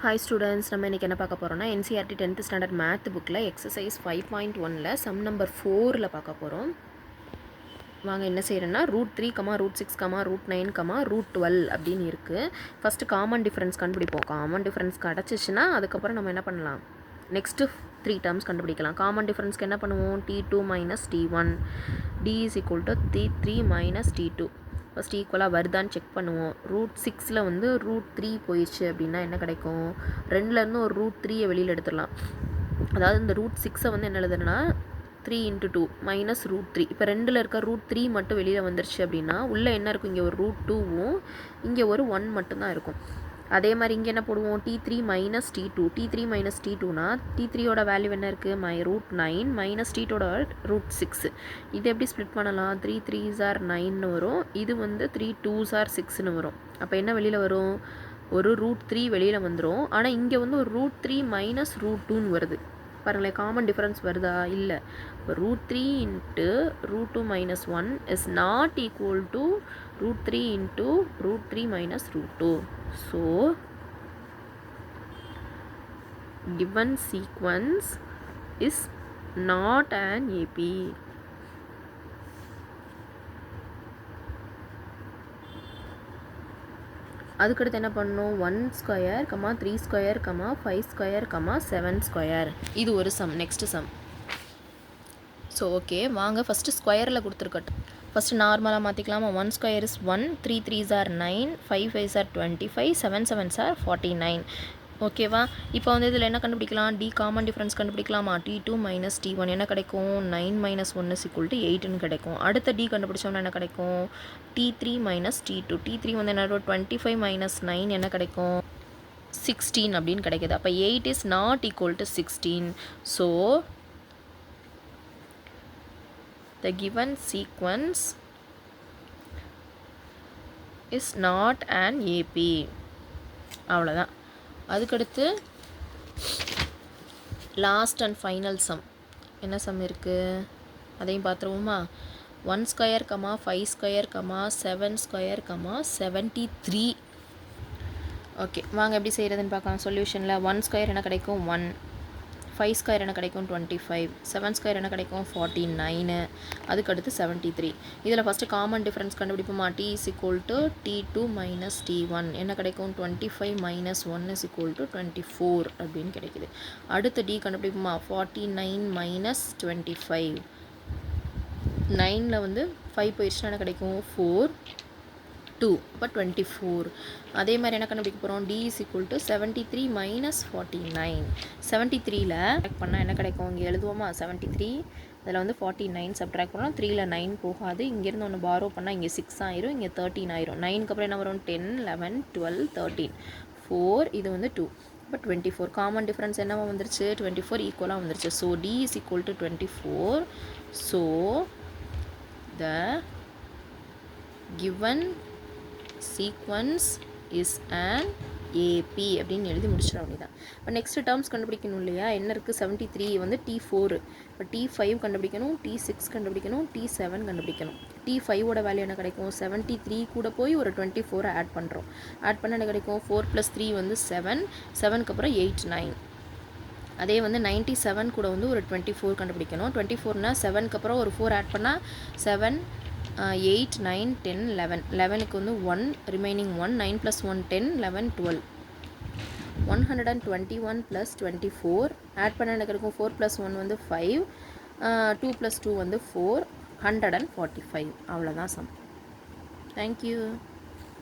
Hi students, நம்ம இன்றைக்கி என்ன பார்க்க போகிறோம்னா NCERT 10th ஸ்டாண்டர்ட் மேத் புக்கில் எக்ஸசைஸ் 5.1ல் சம் நம்பர் 4ல் பார்க்க போகிறோம். வாங்க என்ன செய்கிறேன்னா √3, √6, √9, √12 அப்படின்னு இருக்குது. ஃபஸ்ட்டு காமன் டிஃப்ரென்ஸ் கண்டுபிடிப்போம். காமன் டிஃப்ரென்ஸ் கிடச்சிச்சின்னா அதுக்கப்புறம் நம்ம என்ன பண்ணலாம், நெக்ஸ்ட்டு 3 டேர்ம்ஸ் கண்டுபிடிக்கலாம். காமன் டிஃப்ரென்ஸ்க்கு என்ன பண்ணுவோம், T2 - T1 D = T3 - T2. First ஈக்குவலாக வருதான்னு செக் பண்ணுவோம். √6ல் வந்து √3 போயிடுச்சு அப்படின்னா என்ன கிடைக்கும், 2லேருந்து ஒரு √3யை வெளியில் எடுத்துடலாம். அதாவது இந்த √6 வந்து என்ன எழுதுனா 3 × 2 - √3. இப்போ 2ல் இருக்க √3 மட்டும் வெளியில் வந்துருச்சு அப்படின்னா உள்ளே என்ன இருக்கும், இங்கே ஒரு √2வும் இங்கே ஒரு 1 மட்டும்தான் இருக்கும். அதே மாதிரி இங்கே என்ன போடுவோம், T3 - T2. T3 - T2னா T3யோட வேல்யூ என்ன இருக்குது, √9 - T2வோட √6. இது எப்படி ஸ்ப்ளிட் பண்ணலாம், 3 3s are 9ன்னு வரும், இது வந்து 3 2s are 6ன்னு வரும். அப்போ என்ன வெளியில் வரும், ஒரு √3 வெளியில் வந்துடும். ஆனால் இங்கே வந்து ஒரு √3 - √2ன்னு வருது. பாருங்களேன், காமன் டிஃபரன்ஸ் வருதா, இல்லை. இப்போ √3 × √2 - 1 is not equal to √3 × √3 - √2. So given sequence is not an AP. அதுக்கடுத்து என்ன பண்ணணும், 1², 3², 5², 7². இது ஒரு sum. Next sum. So okay, வாங்க ஃபஸ்ட்டு ஸ்கொயரில் கொடுத்துருக்கட்டும். ஃபஸ்ட்டு நார்மலாக மாற்றிக்கலாமா. 1² is 1, 3 3s are 9, 5 5s are 25, 7 7s are 49. ஓகேவா. இப்போ வந்து இதில் என்ன கண்டுபிடிக்கலாம், D common difference கண்டுபிடிக்கலாமா. T2 - T1 என்ன கிடைக்கும், 9 - 1 = 8ன்னு கிடைக்கும். அடுத்த டி கண்டுபிடிச்சோம்னா என்ன கிடைக்கும், T3 - T2. T3 வந்து என்ன, 25 - 9 என்ன கிடைக்கும், 16 அப்படின்னு கிடைக்கிது. அப்போ 8 is not equal to 16. So the given sequence is not an AP. அவ்வளோதான். அதுக்கடுத்து லாஸ்ட் அண்ட் ஃபைனல் சம். என்ன சம் இருக்குது அதையும் பார்த்துருவோமா. 1², 5², 7², 73. ஓகே, வாங்க எப்படி செய்கிறதுன்னு பார்க்கலாம். சொல்யூஷனில் 1² என்ன கிடைக்கும், 1. 5² என்ன கிடைக்கும், 25. 7² என்ன கிடைக்கும், 49. அதுக்கடுத்து 73. இதில் ஃபஸ்ட்டு காமன் டிஃப்ரென்ஸ் கண்டுபிடிப்போமா. T = T2 - T1 என்ன கிடைக்கும், 25 - 1 = 24 அப்படின்னு கிடைக்குது. அடுத்து டி கண்டுபிடிப்போமா. 49 - 25. 9ல் வந்து 5 போயிடுச்சுன்னா என்ன கிடைக்கும், 4 2, அப்போ 24. அதே மாதிரி என்ன கண்டுபிடிக்க போகிறோம், D = 73 - 49. 73ல் சப்ட்ராக்ட் பண்ணால் என்ன கிடைக்கும், இங்கே எழுதுவோமா. 73 இதில் வந்து 49 சப்ட்ராக்ட் பண்ணால் 3ல் 9 போகாது. இங்கேருந்து ஒன்று பாரோ பண்ணால் இங்கே 6 ஆயிரும், இங்கே 13 ஆயிரும். 9க்கு அப்புறம் என்ன வரும், 10 11 12 13 4, இது வந்து 2, இப்போ 24. காமன் டிஃப்ரென்ஸ் என்னவா வந்துருச்சு, 24 ஈக்குவலாக வந்துருச்சு. So D = 24. So the given sequence is an AP அப்படின்னு எழுதி முடிச்சிட வேண்டியதான். இப்போ நெக்ஸ்ட் டேர்ம்ஸ் கண்டுபிடிக்கணும் இல்லையா. என்ன இருக்குது, 73 வந்து T4. இப்போ T5 கண்டுபிடிக்கணும், T6 கண்டுபிடிக்கணும், T7 கண்டுபிடிக்கணும். T5ஓட வேல்யூ என்ன கிடைக்கும், 73 கூட போய் ஒரு 24 ஆட் பண்ணுறோம். ஆட் பண்ண என்ன கிடைக்கும், 4 + 3 வந்து 7, 7க்கு அப்புறம் 8 9. அதே வந்து 97 கூட வந்து ஒரு 24 கண்டுபிடிக்கணும். 24னா 7க்கு அப்புறம் ஒரு 4 ஆட் பண்ணால் 7 8 9 10 11. 11க்கு வந்து 1 ரிமைனிங் 1, 9 + 1 10, 11 12. 121 + 24 ஆட் பண்ண எனக்கு இருக்கும், 4 + 1 வந்து 5, 2 + 2 வந்து 4, 145. அவ்வளோதான் சம். தேங்க்யூ.